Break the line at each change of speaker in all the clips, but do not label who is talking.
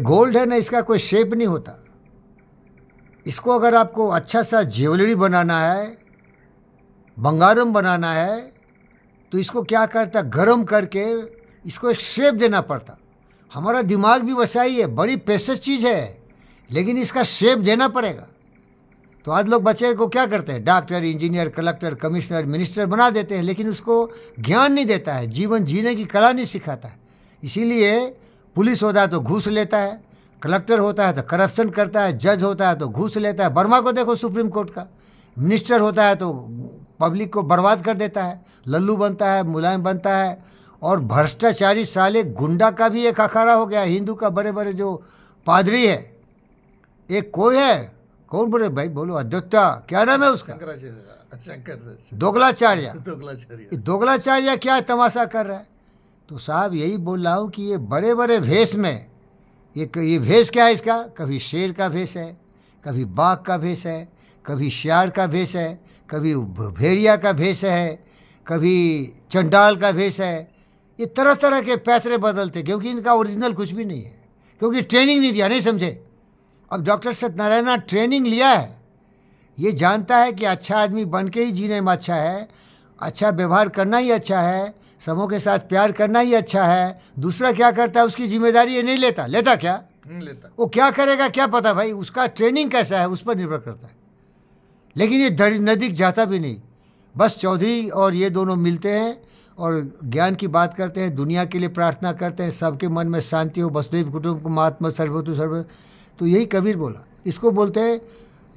Gold है ना, इसका कोई शेप नहीं होता। इसको अगर आपको अच्छा सा ज्वेलरी बनाना है, बंगारम बनाना है, तो इसको क्या करता, गरम करके इसको एक शेप देना पड़ता। हमारा दिमाग भी वैसा ही है, बड़ी प्रेशियस चीज़ है, लेकिन इसका शेप देना पड़ेगा। तो आज लोग बच्चे को क्या करते हैं, doctor, engineer, collector, commissioner, minister बना देते हैं, लेकिन उसको ज्ञान नहीं देता है, जीवन जीने की कला नहीं सिखाता है। इसीलिए पुलिस होता है तो घूस लेता है, कलेक्टर होता है तो करप्शन करता है, जज होता है तो घूस लेता है। वर्मा को देखो, सुप्रीम कोर्ट का मिनिस्टर होता है तो पब्लिक को बर्बाद कर देता है, लल्लू बनता है, मुलायम बनता है। और भ्रष्टाचारी साले गुंडा का भी एक अखाड़ा हो गया। हिंदू का बड़े बड़े जो पादरी है, एक कोई है, कौन बोले भाई, बोलो, अद्वैता, क्या नाम है उसका, दोगलाचार्य। दोगलाचार्य क्या तमाशा कर रहा है। तो साहब यही बोल रहा हूँ कि ये बड़े बड़े भेष में, ये भेष क्या है इसका, कभी शेर का भेष है, कभी बाघ का भेष है, कभी शेर का भेष है, कभी भेड़िया का भेष है, कभी चंडाल का भेष है। ये तरह तरह के पैतरे बदलते, क्योंकि इनका ओरिजिनल कुछ भी नहीं है, क्योंकि ट्रेनिंग नहीं दिया, नहीं समझे। अब डॉक्टर सत्यनारायण ट्रेनिंग लिया है, ये जानता है कि अच्छा आदमी बन के ही जीने में अच्छा है, अच्छा व्यवहार करना ही अच्छा है, समूह के साथ प्यार करना ही अच्छा है। दूसरा क्या करता है, उसकी जिम्मेदारी ये नहीं लेता। लेता क्या, नहीं लेता। वो क्या करेगा क्या पता भाई, उसका ट्रेनिंग कैसा है उस पर निर्भर करता है। लेकिन ये नज़दीक जाता भी नहीं। बस चौधरी और ये दोनों मिलते हैं और ज्ञान की बात करते हैं, दुनिया के लिए प्रार्थना करते हैं, सबके मन में शांति हो, वसुधैव कुटुंबकम महात्मा सर्वभूत सर्व। तो यही कबीर बोला, इसको बोलते हैं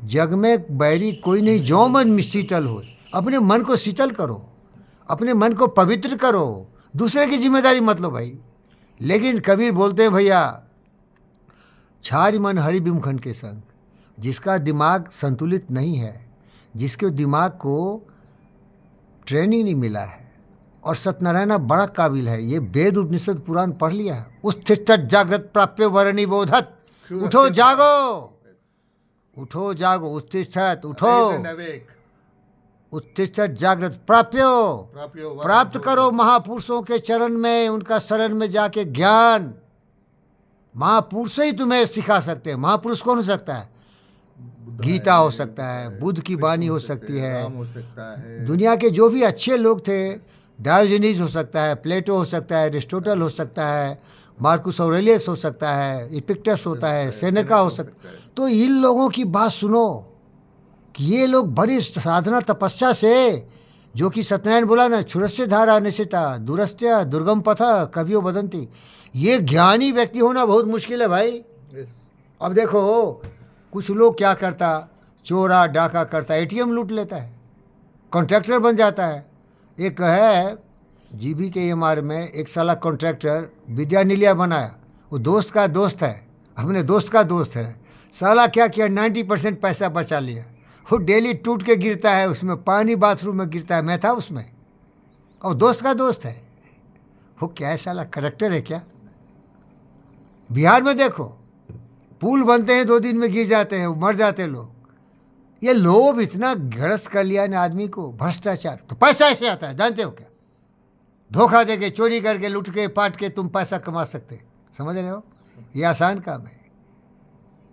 जग में बैरी कोई नहीं, जो मन शीतल हो। अपने मन को शीतल करो, अपने मन को पवित्र करो, दूसरे की जिम्मेदारी मत लो भाई। लेकिन कबीर बोलते हैं भैया, छाड़ मन हरि बिमखन के संग। जिसका दिमाग संतुलित नहीं है, जिसके दिमाग को ट्रेनिंग नहीं मिला है, और सत्यनारायण बड़ा काबिल है, ये वेद उपनिषद पुराण पढ़ लिया है। उत्थिष्ठ जागृत प्राप्य वरणी बोधत, उठो जागो, उठो जागो, उत्तिष्ठत, उठो, उत्तिष्ठत जागृत प्राप्यो, प्राप्त करो महापुरुषों के चरण में, उनका शरण में जाके ज्ञान। महापुरुष ही तुम्हें सिखा सकते हैं। महापुरुष कौन हो सकता है, गीता हो सकता है, बुद्ध की वाणी हो सकती है, दुनिया के जो भी अच्छे लोग थे, डायोजनीज हो सकता है, प्लेटो हो सकता है, एरिस्टोटल हो सकता है, मार्कुस ऑरेलियस हो सकता है, इपिक्टस होता है, सेनेका हो सकता है। तो इन लोगों की बात सुनो कि ये लोग बड़ी साधना तपस्या से, जो कि सत्यनारायण बोला ना, क्षुरस्य धारा निशिता दूरस्त्या दुर्गम पथा कवियो बदंती। ये ज्ञानी व्यक्ति होना बहुत मुश्किल है भाई। अब देखो कुछ लोग क्या करता, चोरा डाका करता, एटीएम लूट लेता है, कॉन्ट्रैक्टर बन जाता है। एक है GBKMR में एक साला कॉन्ट्रैक्टर विद्यानिलय बनाया, वो दोस्त का दोस्त है, अपने दोस्त का दोस्त है। साला क्या किया, 90% पैसा बचा लिया। वो डेली टूट के गिरता है उसमें, पानी बाथरूम में गिरता है, मैं था उसमें, और दोस्त का दोस्त है। वो क्या है साला, करेक्टर है क्या। बिहार में देखो पुल बनते हैं, 2 दिन में गिर जाते हैं, मर जाते हैं लोग। ये लोभ इतना ग्रस्त कर लिया ना आदमी को, भ्रष्टाचार। तो पैसा ऐसे आता है, जानते हो क्या, धोखा देके, चोरी करके, लूट के, पाट के तुम पैसा कमा सकते, समझ रहे हो। ये आसान काम है।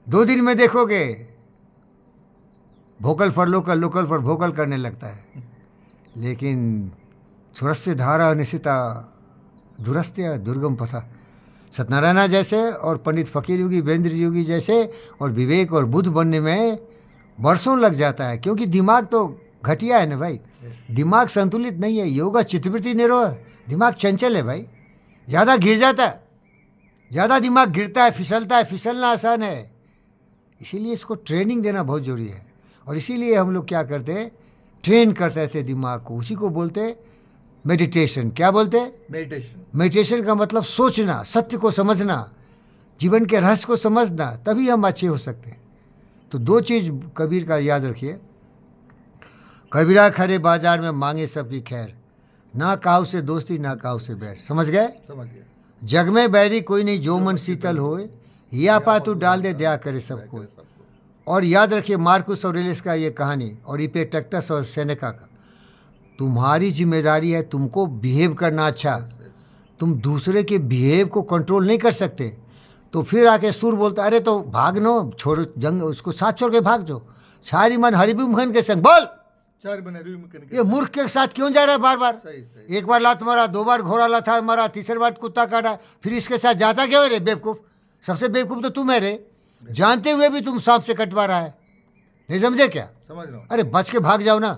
2 दिन में देखोगे vocal for local, local for vocal करने लगता है। लेकिन क्षुरस्य धारा निशिता दूरस्त्या दुर्गम पथा। सत्यनारायण जैसे और पंडित फकीर योगी, वीरेंद्र योगी जैसे और विवेक और बुद्ध बनने में वर्षों लग जाता है, क्योंकि दिमाग तो घटिया है ना भाई। दिमाग संतुलित नहीं है, योगा चित्तवृत्ति निरोध, दिमाग चंचल है भाई, ज़्यादा गिर जाता है, ज़्यादा दिमाग गिरता है, फिसलता है। फिसलना आसान है, इसीलिए इसको ट्रेनिंग देना बहुत ज़रूरी है। और इसीलिए हम लोग क्या करते हैं, ट्रेन करते थे दिमाग को, उसी को बोलते मेडिटेशन। क्या बोलते, मेडिटेशन। मेडिटेशन का मतलब सोचना, सत्य को समझना, जीवन के रहस्य को समझना, तभी हम अच्छे हो सकते हैं। तो 2 चीज़ कबीर का याद रखिए, कबीरा खरे बाजार में मांगे सबकी खैर, ना काहू से दोस्ती ना काहू से बैर। समझ गए, समझ गए। जग में बैरी कोई नहीं, जो मन शीतल होए, या पातू डाल दे दया करे सबको। और याद रखिए मार्कुस ऑरेलियस का ये कहानी, और इपिक्टेटस और सेनेका का। तुम्हारी जिम्मेदारी है तुमको बिहेव करना अच्छा। तुम दूसरे के बिहेव को कंट्रोल नहीं कर सकते, तो फिर आके सूर बोलता, अरे तो भाग नो, छोड़ जंग, उसको साथ छोड़ के भाग जो। छारी मन हरिमुखन के संग बोल, ये मूर्ख के साथ क्यों जा रहा है बार बार? एक बार लात मारा, 2 बार घोड़ा लाथा मारा, तीसरी बार कुत्ता काटा, फिर इसके साथ जाता क्यों है रे बेवकूफ? सबसे बेवकूफ तो तुम है रे, जानते हुए भी तुम सांप से कटवा रहा है, नहीं समझे क्या?
समझ रहा हूँ।
अरे बच के भाग जाओ ना।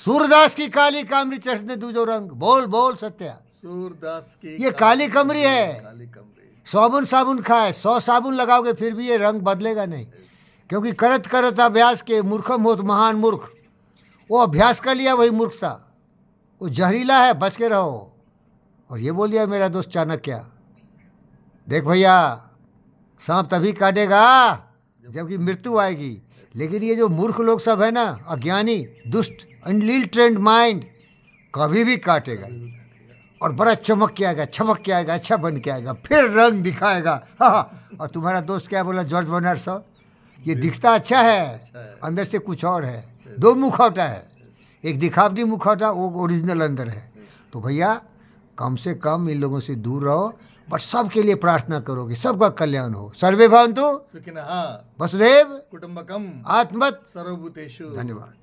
सूरदास की काली कामरी चढ़ने दूजो रंग, बोल बोल सत्या।
सूरदास की
ये काली कमरी है,
काली कमरी।
साबुन खाए, 100 साबुन लगाओगे फिर भी ये रंग बदलेगा नहीं, क्योंकि करत करत अभ्यास के मूर्खम होत महान मूर्ख। वो अभ्यास कर लिया, वही मूर्ख था, वो जहरीला है, बच के रहो। और ये बोल दिया मेरा दोस्त चाणक्य, देख भैया सांप तभी काटेगा जबकि मृत्यु आएगी, लेकिन ये जो मूर्ख लोग सब है ना, अज्ञानी, दुष्ट, अनलिल माइंड, कभी भी काटेगा और बड़ा चमक के आएगा, छमक के आएगा, अच्छा बन के आएगा, फिर रंग दिखाएगा। हाँ। और तुम्हारा दोस्त क्या बोला, जॉर्ज बर्नार्ड शॉ, ये दिखता अच्छा है, अंदर से कुछ और है। 2 मुखौटा है, एक दिखावटी मुखौटा, वो ओरिजिनल अंदर है। तो भैया कम से कम इन लोगों से दूर रहो, बट सबके लिए प्रार्थना करोगे, सबका कल्याण हो। सर्वे भवन्तु
सुखिनः
वसुधैव
कुटुम्बकम
आत्मत।
सर्वभूतेषु।
धन्यवाद।